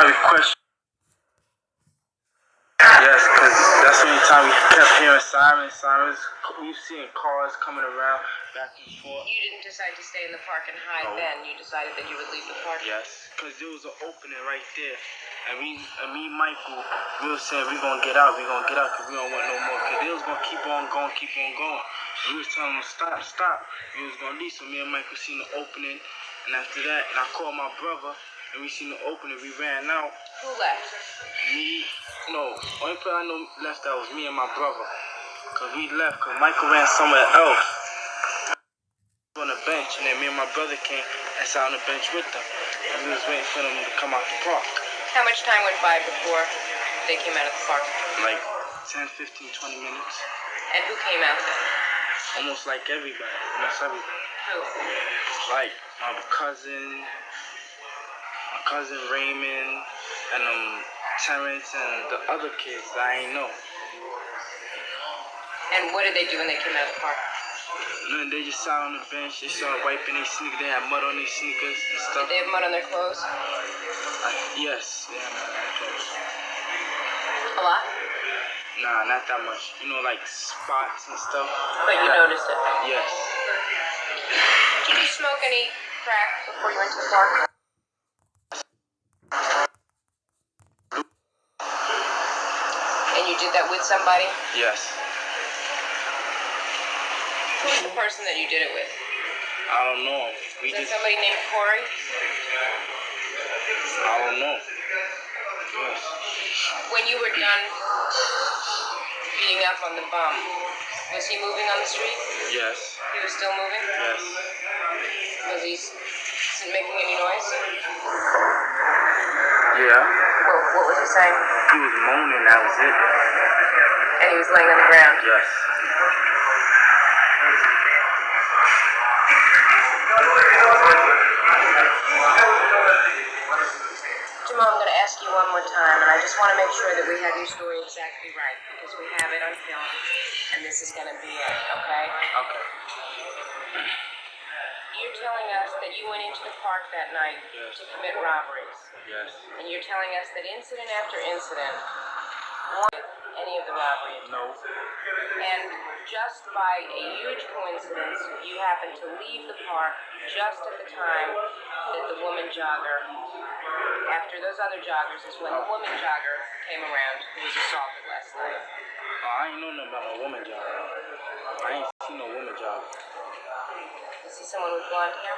probably question. Yes, because that's the only time we kept hearing sirens. We've seen cars coming around back and forth. You didn't decide to stay in the park and hide then. You decided that you would leave the park? Yes, because there was an opening right there. And me and Michael, we were saying we're going to get out because we don't want no more. Because they was going to keep on going. And we was telling them, stop. We was going to leave. So me and Michael seen the opening. And after that, I called my brother. And we seen the opening, we ran out. Who left? Me, no. Only person I know left that was me and my brother. Because we left, because Michael ran somewhere else. On the bench, and then me and my brother came and sat on the bench with them. And we was waiting for them to come out the park. How much time went by before they came out of the park? Like 10, 15, 20 minutes. And who came out then? Almost like everybody. Who? Like my cousin Raymond, and Terrence, and the other kids that I ain't know. And what did they do when they came out of the park? And they just sat on the bench. They started wiping their sneakers. They had mud on their sneakers and stuff. Did they have mud on their clothes? Yes, they had mud on their clothes. A lot? Nah, not that much. You know, like spots and stuff. But you noticed it? Yes. Did you smoke any crack before you went to the park? And you did that with somebody? Yes. Who was the person that you did it with? I don't know. Was that somebody named Corey? I don't know. Yes. When you were done beating up on the bum, was he moving on the street? Yes. He was still moving? Yes. Was he making any noise? Yeah. What was he saying? He was moaning, that was it. And he was laying on the ground? Yes. Jamal, I'm going to ask you one more time, and I just want to make sure that we have your story exactly right, because we have it on film, and this is going to be it, okay? Okay. You're telling us that you went into the park that night to commit robberies. Yes. And you're telling us that incident after incident, one any of the robbery attempts. No. And just by a huge coincidence, you happened to leave the park just at the time that the woman jogger, after those other joggers, is when the woman jogger came around who was assaulted last night. I ain't know nothing about no woman jogger. I ain't seen no woman jogger. You see someone with blonde hair?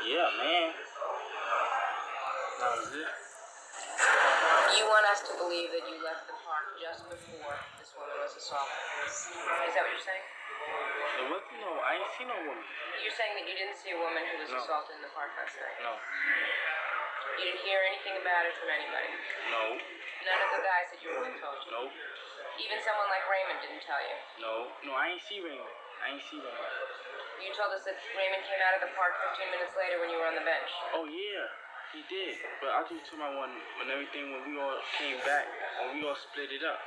Yeah, man. That was it. You want us to believe that you left the park just before this woman was assaulted. Is that what you're saying? There wasn't no, I ain't seen no woman. You're saying that you didn't see a woman who was assaulted in the park last night? No. You didn't hear anything about it from anybody? No. None of the guys that you were with told you? No. Even someone like Raymond didn't tell you? No, I ain't see Raymond. You told us that Raymond came out of the park 15 minutes later when you were on the bench. Oh, yeah. He did. But I just told my when we all came back, when we all split it up.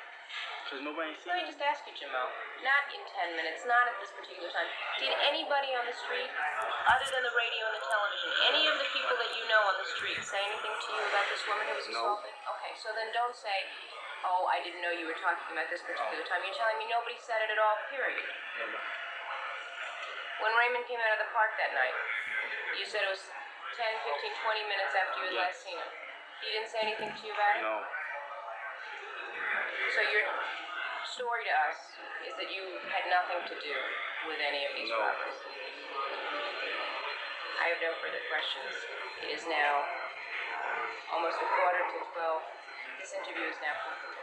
Because nobody seen Let me just ask you, Jomo, not in 10 minutes, not at this particular time, did anybody on the street, other than the radio and the television, any of the people that you know on the street say anything to you about this woman who was assaulted? No. Okay, so then don't say, oh, I didn't know you were talking about this particular time. You're telling me nobody said it at all, period. Nobody. When Raymond came out of the park that night, you said it was 10, 15, 20 minutes after you had last seen him. He didn't say anything to you about it? No. So your story to us is that you had nothing to do with any of these robberies. I have no further questions. It is now almost 11:45. This interview is now concluded.